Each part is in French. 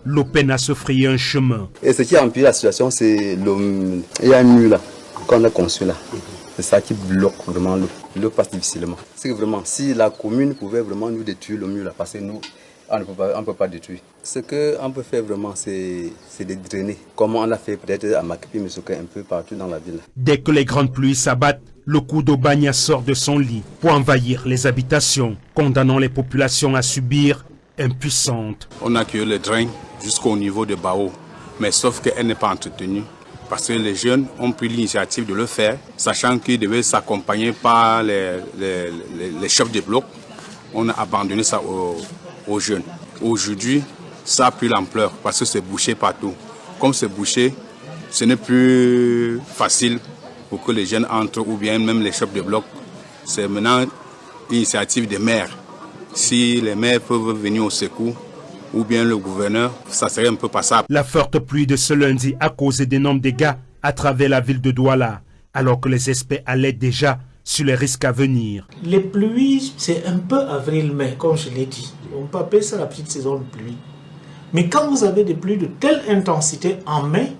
l'eau peine à se frayer un chemin. Et ce qui empire la situation, c'est l'eau. Il y a un mur là, qu'on a conçu là. C'est ça qui bloque vraiment l'eau. L'eau passe difficilement. C'est que vraiment, si la commune pouvait vraiment nous détruire le mur là, parce que nous, on ne peut pas détruire. Ce qu'on peut faire vraiment, c'est de drainer. Comme on a fait peut-être à Makipi, Mesoka, un peu partout dans la ville. Dès que les grandes pluies s'abattent, le coup d'eau Bagna sort de son lit pour envahir les habitations, condamnant les populations à subir impuissantes. On a accueilli le drain jusqu'au niveau de Bao, mais sauf qu'elle n'est pas entretenue. Parce que les jeunes ont pris l'initiative de le faire, sachant qu'ils devaient s'accompagner par les chefs de bloc. On a abandonné ça aux jeunes. Aujourd'hui, ça a pris l'ampleur parce que c'est bouché partout. Comme c'est bouché, ce n'est plus facile pour que les jeunes entrent ou bien même les chefs de bloc. C'est maintenant l'initiative des maires. Si les maires peuvent venir au secours, ou bien le gouverneur, ça serait un peu passable. La forte pluie de ce lundi a causé d'énormes dégâts à travers la ville de Douala, alors que les experts alertent déjà sur les risques à venir. Les pluies, c'est un peu avril-mai, comme je l'ai dit. On peut appeler ça la petite saison de pluie. Mais quand vous avez des pluies de telle intensité en mai,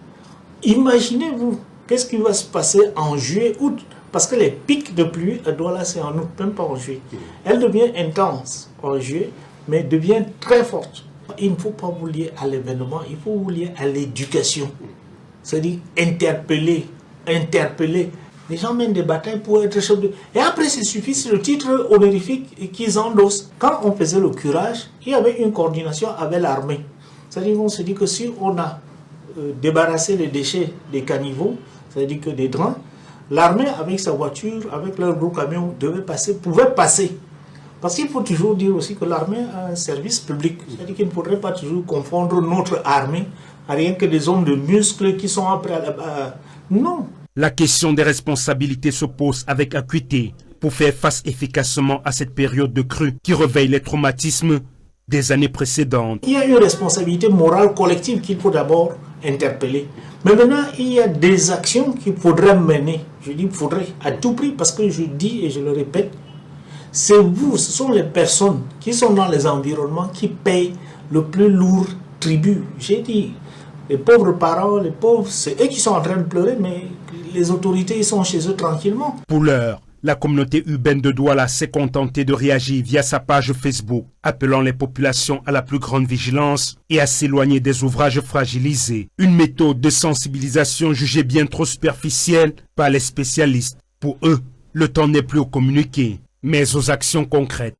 imaginez-vous, qu'est-ce qui va se passer en juillet, août? Parce que les pics de pluie à Douala, c'est en août, même pas en juillet. Elle devient intense en juillet, mais devient très forte. Il ne faut pas vous lier à l'événement, il faut vous lier à l'éducation. C'est-à-dire interpeller. Les gens mènent des batailles pour être chefs de... Et après, c'est suffit, c'est le titre honorifique qu'ils endossent. Quand on faisait le curage, il y avait une coordination avec l'armée. C'est-à-dire qu'on se dit que si on a débarrassé les déchets des caniveaux, c'est-à-dire que des drains, l'armée avec sa voiture, avec leur gros camion, pouvait passer. Parce qu'il faut toujours dire aussi que l'armée a un service public. C'est-à-dire qu'il ne faudrait pas toujours confondre notre armée à rien que des hommes de muscles qui sont après non. La question des responsabilités se pose avec acuité pour faire face efficacement à cette période de crue qui réveille les traumatismes des années précédentes. Il y a une responsabilité morale collective qu'il faut d'abord interpeller. Mais maintenant, il y a des actions qu'il faudrait mener. Je dis faudrait à tout prix parce que je dis et je le répète, c'est vous, ce sont les personnes qui sont dans les environnements qui payent le plus lourd tribut. J'ai dit, les pauvres parents, les pauvres, c'est eux qui sont en train de pleurer, mais les autorités, ils sont chez eux tranquillement. Pour l'heure, la communauté urbaine de Douala s'est contentée de réagir via sa page Facebook, appelant les populations à la plus grande vigilance et à s'éloigner des ouvrages fragilisés. Une méthode de sensibilisation jugée bien trop superficielle par les spécialistes. Pour eux, le temps n'est plus au communiqué, mais aux actions concrètes.